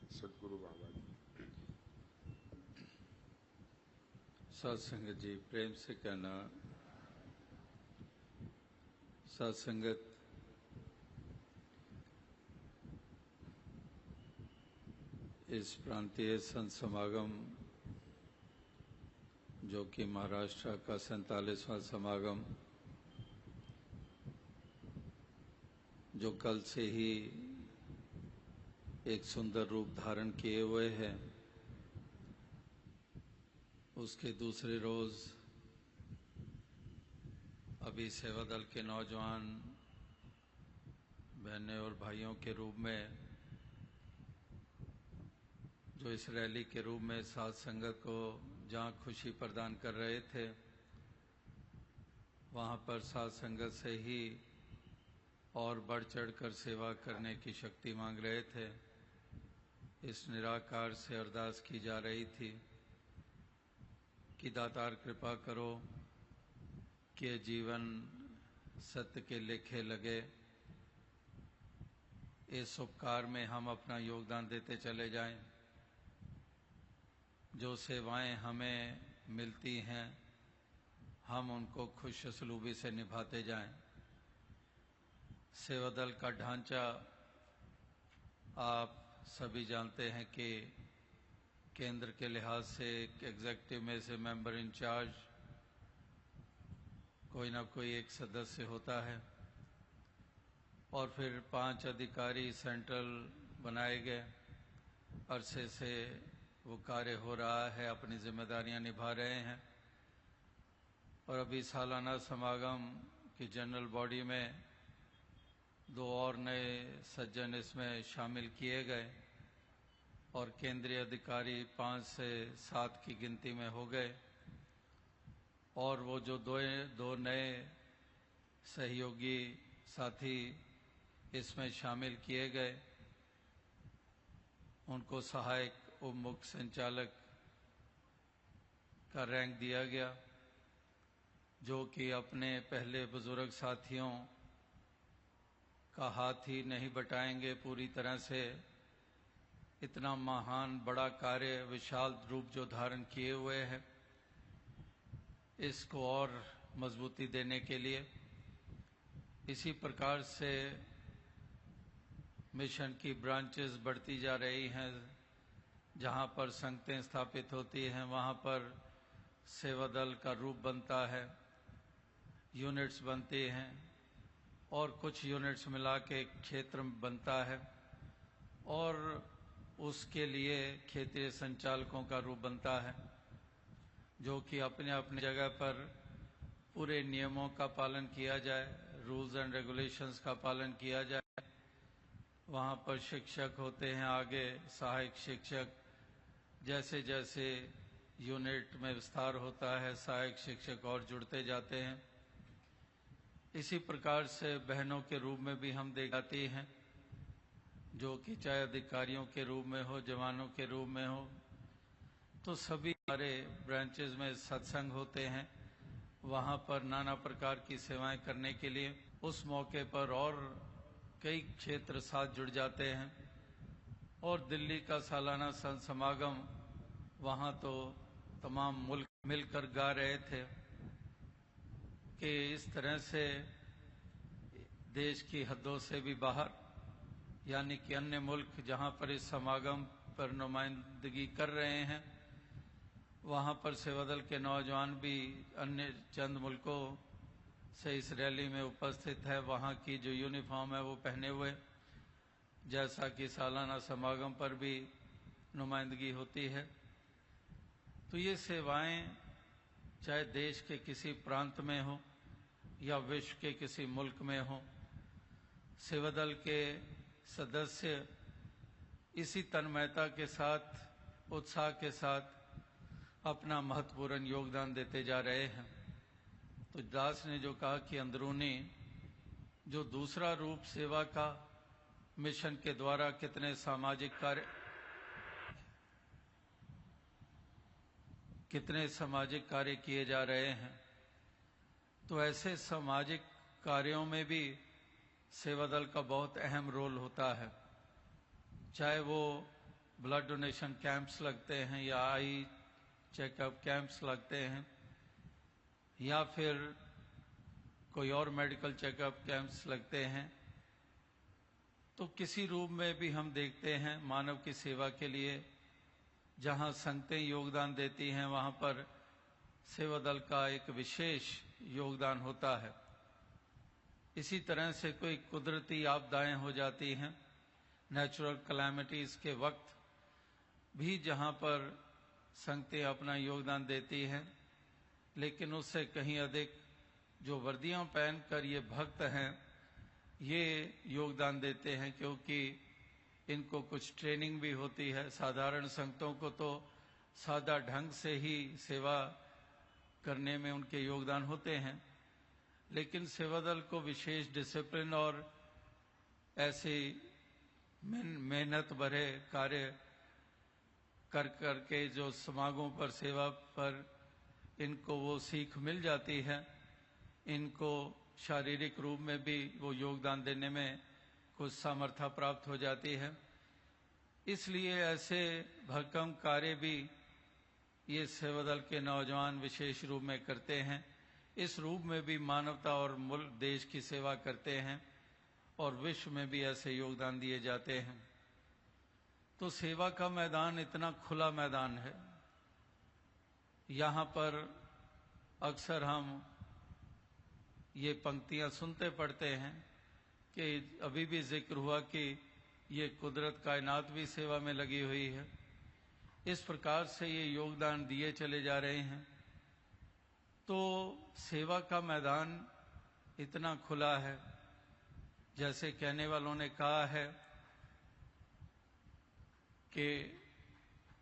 सदगुरु बाबा जी। साध संगत जी, प्रेम से कहना, साध संगत इस प्रांतीय संत समागम जो कि महाराष्ट्र का 47वां समागम जो कल से ही एक सुंदर रूप धारण किए हुए हैं, उसके दूसरे रोज अभी सेवा दल के नौजवान बहनें और भाइयों के रूप में जो इस रैली के रूप में साध संगत को जहाँ खुशी प्रदान कर रहे थे, वहाँ पर साध संगत से ही और बढ़ चढ़ कर सेवा करने की शक्ति मांग रहे थे। इस निराकार से अरदास की जा रही थी कि दातार कृपा करो कि जीवन सत्य के लेखे लगे, इस उपकार में हम अपना योगदान देते चले जाएं। जो सेवाएं हमें मिलती हैं हम उनको खुश असलूबी से निभाते जाएं। सेवा दल का ढांचा आप सभी जानते हैं कि केंद्र के लिहाज से एग्जीक्यूटिव में से मेंबर इंचार्ज कोई ना कोई एक सदस्य होता है और फिर 5 अधिकारी सेंट्रल बनाए गए। अरसे से वो कार्य हो रहा है, अपनी जिम्मेदारियां निभा रहे हैं और अभी सालाना समागम की जनरल बॉडी में 2 और नए सज्जन इसमें शामिल किए गए और केंद्रीय अधिकारी 5 से 7 की गिनती में हो गए और वो जो दो नए सहयोगी साथी इसमें शामिल किए गए उनको सहायक उप मुख्य संचालक का रैंक दिया गया, जो कि अपने पहले बुजुर्ग साथियों का हाथ ही नहीं बटाएंगे पूरी तरह से। इतना महान बड़ा कार्य विशाल रूप जो धारण किए हुए हैं, इसको और मजबूती देने के लिए इसी प्रकार से मिशन की ब्रांचेस बढ़ती जा रही हैं। जहां पर संगतें स्थापित होती हैं वहां पर सेवा दल का रूप बनता है, यूनिट्स बनती हैं और कुछ यूनिट्स मिला के क्षेत्र बनता है और उसके लिए क्षेत्रीय संचालकों का रूप बनता है, जो कि अपने अपने जगह पर पूरे नियमों का पालन किया जाए, रूल्स एंड रेगुलेशंस का पालन किया जाए। वहाँ पर शिक्षक होते हैं, आगे सहायक शिक्षक, जैसे जैसे यूनिट में विस्तार होता है सहायक शिक्षक और जुड़ते जाते हैं। इसी प्रकार से बहनों के रूप में भी हम देख जाती हैं, जो कि चाहे अधिकारियों के रूप में हो, जवानों के रूप में हो, तो सभी हमारे ब्रांचेस में सत्संग होते हैं। वहाँ पर नाना प्रकार की सेवाएं करने के लिए उस मौके पर और कई क्षेत्र साथ जुड़ जाते हैं और दिल्ली का सालाना संत समागम वहाँ तो तमाम मुल्क मिलकर गा रहे थे कि इस तरह से देश की हदों से भी बाहर, यानी कि अन्य मुल्क जहाँ पर इस समागम पर नुमाइंदगी कर रहे हैं, वहाँ पर सेवा दल के नौजवान भी अन्य चंद मुल्कों से इस रैली में उपस्थित है। वहाँ की जो यूनिफॉर्म है वो पहने हुए, जैसा कि सालाना समागम पर भी नुमाइंदगी होती है। तो ये सेवाएं चाहे देश के किसी प्रांत में हो या विश्व के किसी मुल्क में हो, सेवा दल के सदस्य इसी तन्मयता के साथ, उत्साह के साथ अपना महत्वपूर्ण योगदान देते जा रहे हैं। तो दास ने जो कहा कि अंदरूनी जो दूसरा रूप सेवा का मिशन के द्वारा कितने सामाजिक कार्य किए जा रहे हैं, तो ऐसे सामाजिक कार्यों में भी सेवा दल का बहुत अहम रोल होता है। चाहे वो ब्लड डोनेशन कैंप्स लगते हैं या आई चेकअप कैंप्स लगते हैं या फिर कोई और मेडिकल चेकअप कैंप्स लगते हैं, तो किसी रूप में भी हम देखते हैं मानव की सेवा के लिए जहां संगतें योगदान देती हैं वहां पर सेवा दल का एक विशेष योगदान होता है। इसी तरह से कोई कुदरती आपदाएं हो जाती हैं, नेचुरल कैलामिटीज के वक्त भी जहां पर संगतें अपना योगदान देती हैं, लेकिन उससे कहीं अधिक जो वर्दियां पहनकर ये भक्त हैं ये योगदान देते हैं, क्योंकि इनको कुछ ट्रेनिंग भी होती है। साधारण संगतों को तो सादा ढंग से ही सेवा करने में उनके योगदान होते हैं, लेकिन सेवा दल को विशेष डिसिप्लिन और ऐसे मेहनत भरे कार्य कर करके जो समागमों पर सेवा पर इनको वो सीख मिल जाती है, इनको शारीरिक रूप में भी वो योगदान देने में कुछ सामर्थ्य प्राप्त हो जाती है। इसलिए ऐसे भरकम कार्य भी ये सेवा दल के नौजवान विशेष रूप में करते हैं। इस रूप में भी मानवता और मुल्क देश की सेवा करते हैं और विश्व में भी ऐसे योगदान दिए जाते हैं। तो सेवा का मैदान इतना खुला मैदान है। यहाँ पर अक्सर हम ये पंक्तियां सुनते पढ़ते हैं कि अभी भी जिक्र हुआ कि ये कुदरत कायनात भी सेवा में लगी हुई है। इस प्रकार से ये योगदान दिए चले जा रहे हैं। तो सेवा का मैदान इतना खुला है, जैसे कहने वालों ने कहा है कि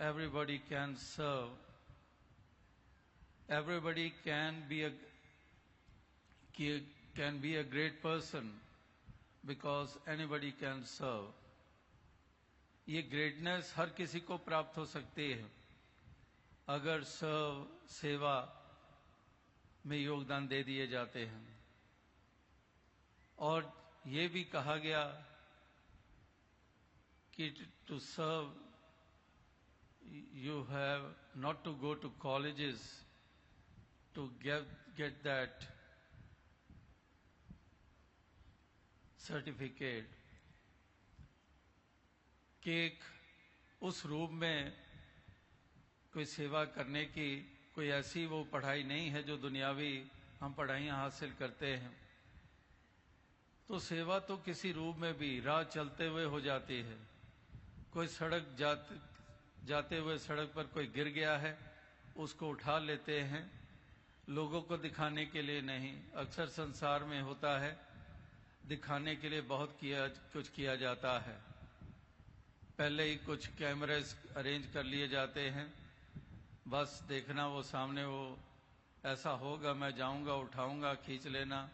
everybody can serve, everybody can be a great person because anybody can serve। ये ग्रेटनेस हर किसी को प्राप्त हो सकती है अगर सेवा में योगदान दे दिए जाते हैं। और ये भी कहा गया कि to serve you have not to go to colleges to get that certificate, कि एक उस रूप में कोई सेवा करने की कोई ऐसी वो पढ़ाई नहीं है जो दुनियावी हम पढ़ाइयाँ हासिल करते हैं। तो सेवा तो किसी रूप में भी राह चलते हुए हो जाती है। कोई सड़क जाते हुए सड़क पर कोई गिर गया है, उसको उठा लेते हैं, लोगों को दिखाने के लिए नहीं। अक्सर संसार में होता है, दिखाने के लिए बहुत कुछ किया जाता है। पहले ही कुछ कैमरेस अरेंज कर लिए जाते हैं, बस देखना वो सामने वो ऐसा होगा, मैं जाऊंगा उठाऊंगा खींच लेना।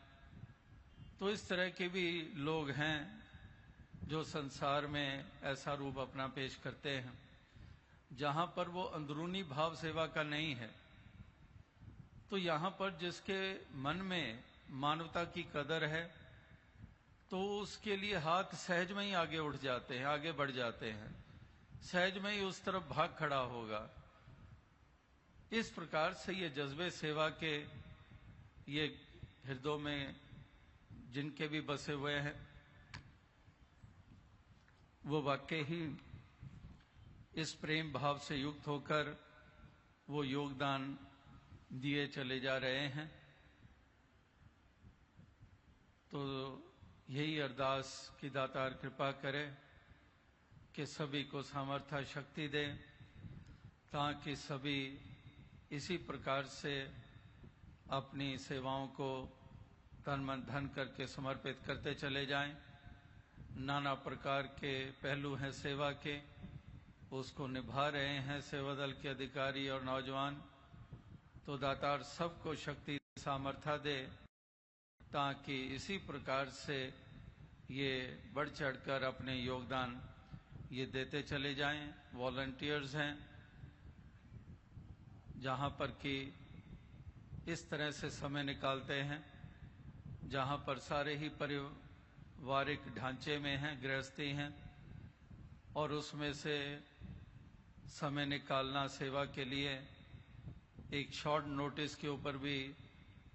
तो इस तरह के भी लोग हैं जो संसार में ऐसा रूप अपना पेश करते हैं, जहां पर वो अंदरूनी भाव सेवा का नहीं है। तो यहाँ पर जिसके मन में मानवता की कदर है, तो उसके लिए हाथ सहज में ही आगे उठ जाते हैं, आगे बढ़ जाते हैं, सहज में ही उस तरफ भाग खड़ा होगा। इस प्रकार से ये जज्बे सेवा के ये हृदयों में जिनके भी बसे हुए हैं, वो वाकई ही इस प्रेम भाव से युक्त होकर वो योगदान दिए चले जा रहे हैं। तो यही अरदास कि दातार कृपा करे कि सभी को सामर्थ्य शक्ति दे, ताकि सभी इसी प्रकार से अपनी सेवाओं को तन मन धन करके समर्पित करते चले जाएं। नाना प्रकार के पहलू हैं सेवा के, उसको निभा रहे हैं सेवा दल के अधिकारी और नौजवान। तो दातार सबको शक्ति सामर्थ्य दे, ताकि इसी प्रकार से ये बढ़ चढ़कर अपने योगदान ये देते चले जाएं। वॉलंटियर्स हैं जहाँ पर कि इस तरह से समय निकालते हैं, जहाँ पर सारे ही पारिवारिक ढांचे में हैं, गृहस्थी हैं, और उसमें से समय निकालना सेवा के लिए, एक शॉर्ट नोटिस के ऊपर भी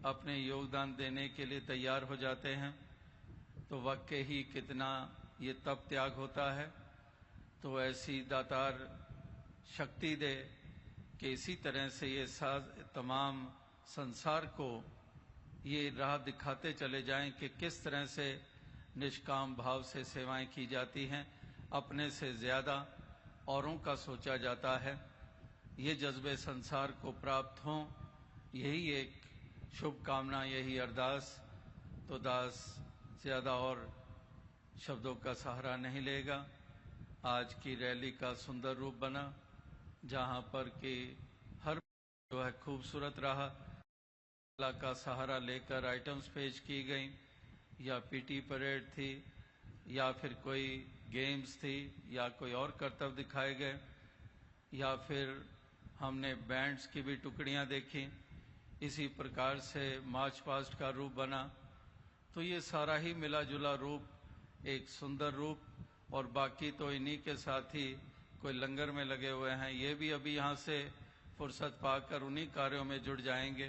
अपने योगदान देने के लिए तैयार हो जाते हैं, तो वाकई ही कितना ये तप त्याग होता है। तो ऐसी दातार शक्ति दे कि इसी तरह से ये तमाम संसार को ये राह दिखाते चले जाएं कि किस तरह से निष्काम भाव से सेवाएं की जाती हैं, अपने से ज़्यादा औरों का सोचा जाता है। ये जज्बे संसार को प्राप्त हों, यही एक शुभकामना, यही अरदास। तो दास ज़्यादा और शब्दों का सहारा नहीं लेगा। आज की रैली का सुंदर रूप बना, जहां पर कि हर जो है खूबसूरत रहा। कला का सहारा लेकर आइटम्स पेश की गई, या पीटी परेड थी, या फिर कोई गेम्स थी, या कोई और करतब दिखाए गए, या फिर हमने बैंड्स की भी टुकड़ियां देखी। इसी प्रकार से मार्च पास्ट का रूप बना। तो ये सारा ही मिला जुला रूप एक सुंदर रूप। और बाकी तो इन्हीं के साथ ही कोई लंगर में लगे हुए हैं, ये भी अभी यहाँ से फुर्सत पाकर उन्हीं कार्यों में जुड़ जाएंगे।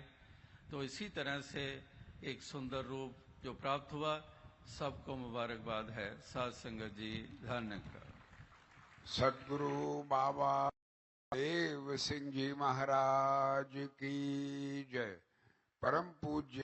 तो इसी तरह से एक सुंदर रूप जो प्राप्त हुआ, सबको मुबारकबाद है। साध संगत जी, धन्यवाद। सद्गुरु बाबा देव सिंह जी महाराज की जय। परम पूज्य